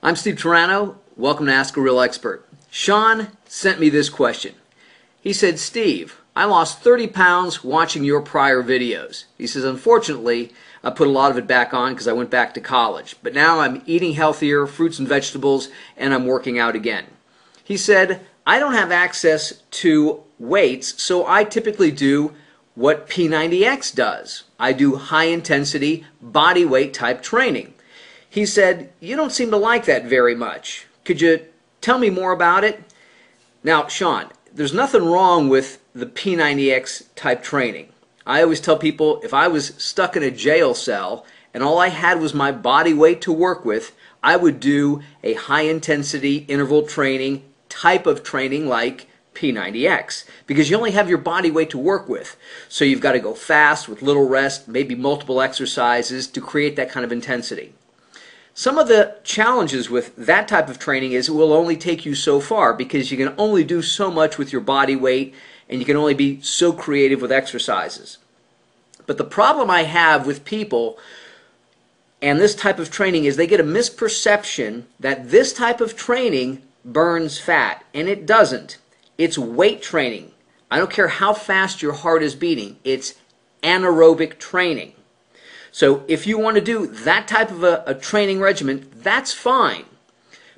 I'm Steve Turano. Welcome to Ask a Real Expert. Sean sent me this question. He said, Steve, I lost 30 pounds watching your prior videos. He says, unfortunately, I put a lot of it back on because I went back to college. But now I'm eating healthier, fruits and vegetables, and I'm working out again. He said, I don't have access to weights, so I typically do what P90X does. I do high-intensity body weight type training. He said, you don't seem to like that very much. Could you tell me more about it? Now, Sean, there's nothing wrong with the P90X type training. I always tell people if I was stuck in a jail cell and all I had was my body weight to work with, I would do a high-intensity interval training type of training like P90X, because you only have your body weight to work with. So you've got to go fast with little rest, maybe multiple exercises to create that kind of intensity. Some of the challenges with that type of training is it will only take you so far because you can only do so much with your body weight and you can only be so creative with exercises. But the problem I have with people and this type of training is they get a misperception that this type of training burns fat, and it doesn't. It's weight training. I don't care how fast your heart is beating. It's anaerobic training. So if you want to do that type of a training regimen, that's fine.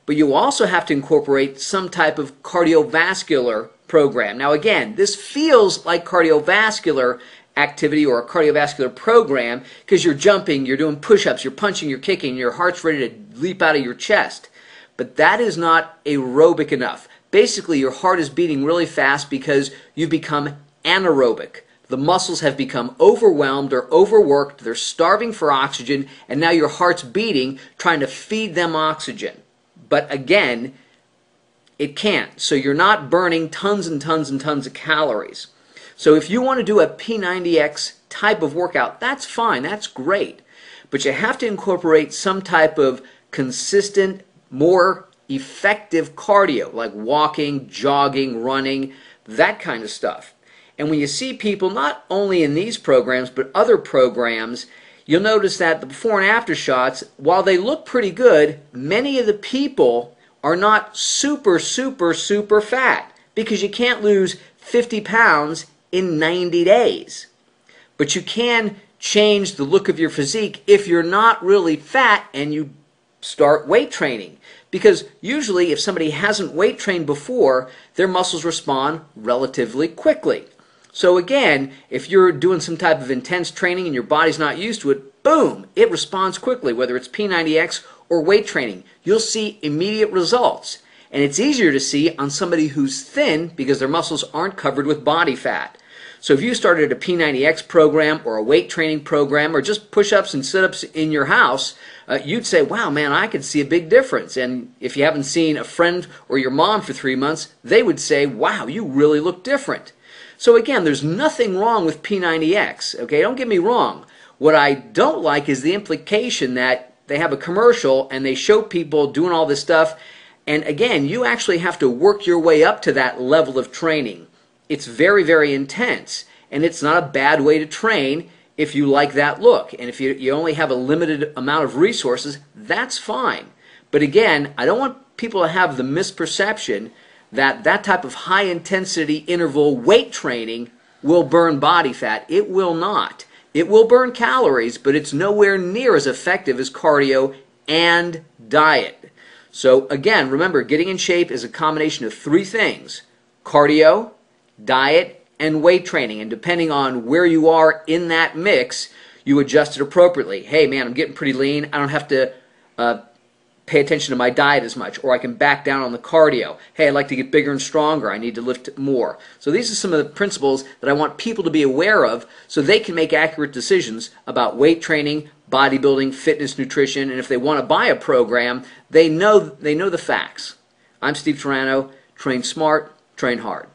But you also have to incorporate some type of cardiovascular program. Now again, this feels like cardiovascular activity or a cardiovascular program because you're jumping, you're doing push-ups, you're punching, you're kicking, your heart's ready to leap out of your chest. But that is not aerobic enough. Basically, your heart is beating really fast because you've become anaerobic. The muscles have become overwhelmed or overworked, they're starving for oxygen, and now your heart's beating, trying to feed them oxygen. But again, it can't. So you're not burning tons and tons and tons of calories. So if you want to do a P90X type of workout, that's fine, that's great. But you have to incorporate some type of consistent, more effective cardio, like walking, jogging, running, that kind of stuff. And when you see people, not only in these programs, but other programs, you'll notice that the before and after shots, while they look pretty good, many of the people are not super fat because you can't lose 50 pounds in 90 days. But you can change the look of your physique if you're not really fat and you start weight training. Because usually if somebody hasn't weight trained before, their muscles respond relatively quickly. So again, if you're doing some type of intense training and your body's not used to it, boom, it responds quickly, whether it's P90X or weight training. You'll see immediate results. And it's easier to see on somebody who's thin because their muscles aren't covered with body fat. So if you started a P90X program or a weight training program or just push-ups and sit-ups in your house, you'd say, wow, man, I could see a big difference. And if you haven't seen a friend or your mom for 3 months, they would say, wow, you really look different. So again, there's nothing wrong with P90X, okay? Don't get me wrong. What I don't like is the implication that they have a commercial and they show people doing all this stuff, and again, you actually have to work your way up to that level of training. It's very intense, and it's not a bad way to train if you like that look. And if you only have a limited amount of resources, that's fine. But again, I don't want people to have the misperception that that type of high-intensity interval weight training will burn body fat. It will not. It will burn calories, but it's nowhere near as effective as cardio and diet. So again, remember, getting in shape is a combination of 3 things: cardio, diet, and weight training. And depending on where you are in that mix, you adjust it appropriately. Hey man, I'm getting pretty lean. I don't have to pay attention to my diet as much, or I can back down on the cardio. Hey, I'd like to get bigger and stronger. I need to lift more. So these are some of the principles that I want people to be aware of so they can make accurate decisions about weight training, bodybuilding, fitness, nutrition, and if they want to buy a program, they know the facts. I'm Steve Turano. Train smart, train hard.